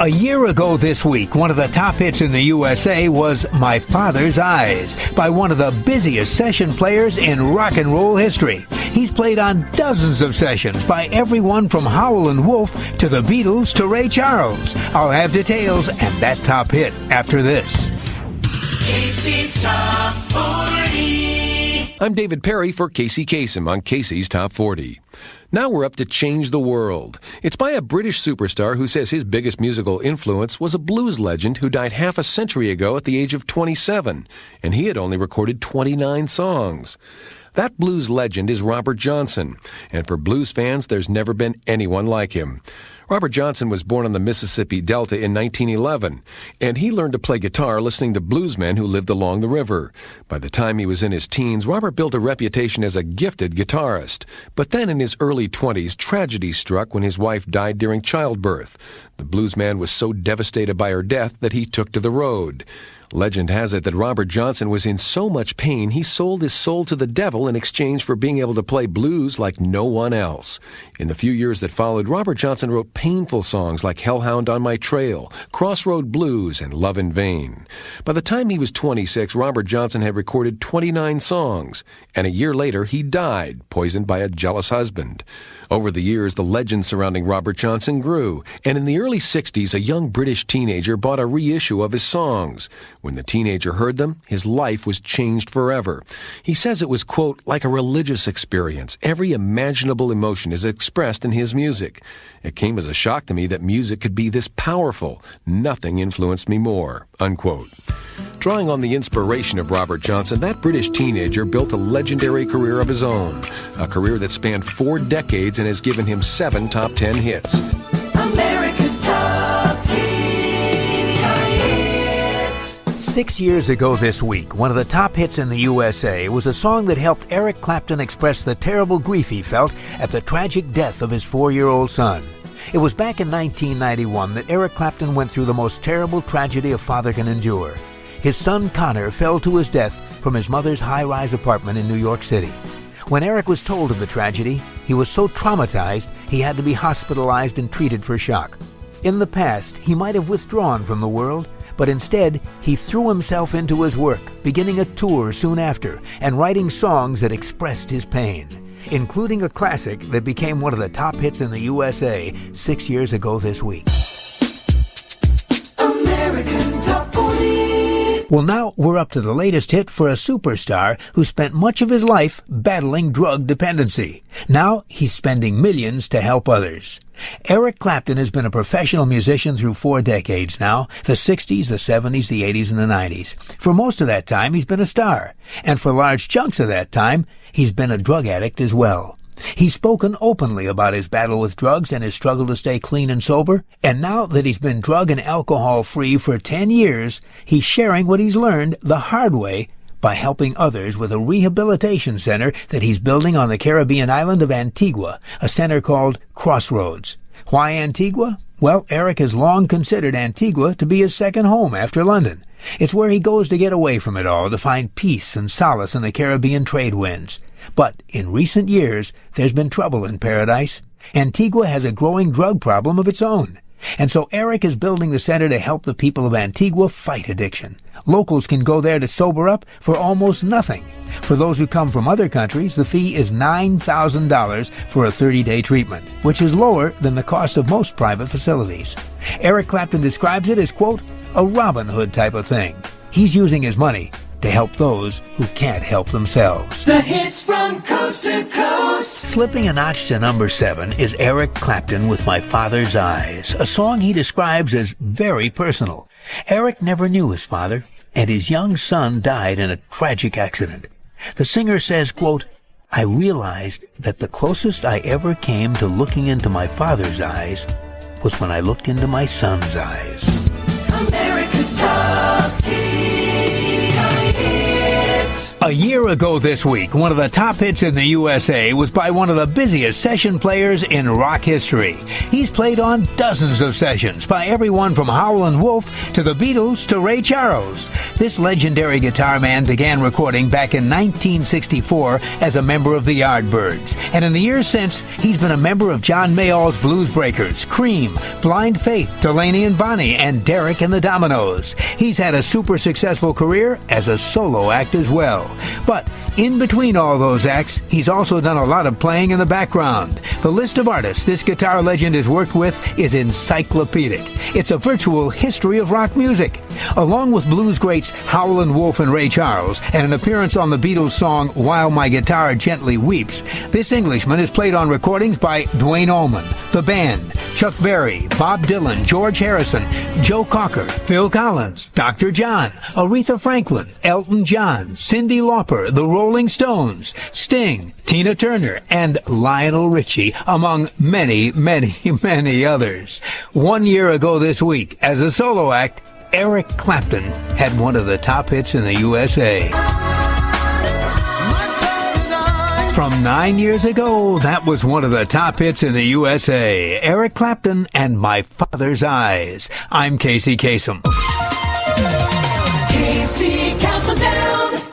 A year ago this week, one of the top hits in the USA was My Father's Eyes by one of the busiest session players in rock and roll history. He's played on dozens of sessions by everyone from Howlin' Wolf to the Beatles to Ray Charles. I'll have details and that top hit after this. Casey's Top 40. I'm David Perry for Casey Kasem on Casey's Top 40. Now we're up to Change the World. It's by a British superstar who says his biggest musical influence was a blues legend who died half a century ago at the age of 27, and he had only recorded 29 songs. That blues legend is Robert Johnson, and for blues fans, there's never been anyone like him. Robert Johnson was born on the Mississippi Delta in 1911, and he learned to play guitar listening to bluesmen who lived along the river. By the time he was in his teens, Robert built a reputation as a gifted guitarist. But then in his early 20s, tragedy struck when his wife died during childbirth. The bluesman was so devastated by her death that he took to the road. Legend has it that Robert Johnson was in so much pain he sold his soul to the devil in exchange for being able to play blues like no one else. In the few years that followed, Robert Johnson wrote painful songs like Hellhound on My Trail, Crossroad Blues, and Love in Vain. By the time he was 26, Robert Johnson had recorded 29 songs, and a year later he died, poisoned by a jealous husband. Over the years, the legend surrounding Robert Johnson grew, and in the early 60s, a young British teenager bought a reissue of his songs. When the teenager heard them, his life was changed forever. He says it was, quote, like a religious experience. Every imaginable emotion is expressed in his music. It came as a shock to me that music could be this powerful. Nothing influenced me more, unquote. Drawing on the inspiration of Robert Johnson, that British teenager built a legendary career of his own, a career that spanned 4 decades and has given him 7 top 10 hits. America's Top Hits. 6 years ago this week, one of the top hits in the USA was a song that helped Eric Clapton express the terrible grief he felt at the tragic death of his 4-year-old son. It was back in 1991 that Eric Clapton went through the most terrible tragedy a father can endure. His son Connor fell to his death from his mother's high-rise apartment in New York City. When Eric was told of the tragedy, he was so traumatized he had to be hospitalized and treated for shock. In the past, he might have withdrawn from the world, but instead, he threw himself into his work, beginning a tour soon after and writing songs that expressed his pain, including a classic that became one of the top hits in the USA 6 years ago this week. American Top 40. Well, now we're up to the latest hit for a superstar who spent much of his life battling drug dependency. Now he's spending millions to help others. Eric Clapton has been a professional musician through 4 decades now, the 60s, the 70s, the 80s, and the 90s. For most of that time, he's been a star. And for large chunks of that time, he's been a drug addict as well. He's spoken openly about his battle with drugs and his struggle to stay clean and sober. And now that he's been drug and alcohol-free for 10 years, he's sharing what he's learned the hard way by helping others with a rehabilitation center that he's building on the Caribbean island of Antigua, a center called Crossroads. Why Antigua? Well, Eric has long considered Antigua to be his second home after London. It's where he goes to get away from it all, to find peace and solace in the Caribbean trade winds. But in recent years, there's been trouble in paradise. Antigua has a growing drug problem of its own. And so Eric is building the center to help the people of Antigua fight addiction. Locals can go there to sober up for almost nothing. For those who come from other countries, the fee is $9,000 for a 30-day treatment, which is lower than the cost of most private facilities. Eric Clapton describes it as, quote, a Robin Hood type of thing. He's using his money to help those who can't help themselves. The hits from coast to coast. Slipping a notch to number 7 is Eric Clapton with My Father's Eyes, a song he describes as very personal. Eric never knew his father, and his young son died in a tragic accident. The singer says, quote, I realized that the closest I ever came to looking into my father's eyes was when I looked into my son's eyes. America's Top Hits. A year ago this week, one of the top hits in the USA was by one of the busiest session players in rock history. He's played on dozens of sessions by everyone from Howlin' Wolf to the Beatles to Ray Charles. This legendary guitar man began recording back in 1964 as a member of the Yardbirds. And in the years since, he's been a member of John Mayall's Blues Breakers, Cream, Blind Faith, Delaney and Bonnie, and Derek and the Dominoes. He's had a super successful career as a solo act as well. But in between all those acts, he's also done a lot of playing in the background. The list of artists this guitar legend has worked with is encyclopedic. It's a virtual history of rock music. Along with blues greats Howlin' Wolf and Ray Charles, and an appearance on the Beatles song While My Guitar Gently Weeps, this Englishman has played on recordings by Duane Allman, The Band, Chuck Berry, Bob Dylan, George Harrison, Joe Cocker, Phil Collins, Dr. John, Aretha Franklin, Elton John, Cyndi Lauper, The Rolling Stones, Sting, Tina Turner, and Lionel Richie, among many, many, many others. 1 year ago this week, as a solo act, Eric Clapton had one of the top hits in the USA. From 9 years ago, that was one of the top hits in the USA. Eric Clapton and My Father's Eyes. I'm Kasem.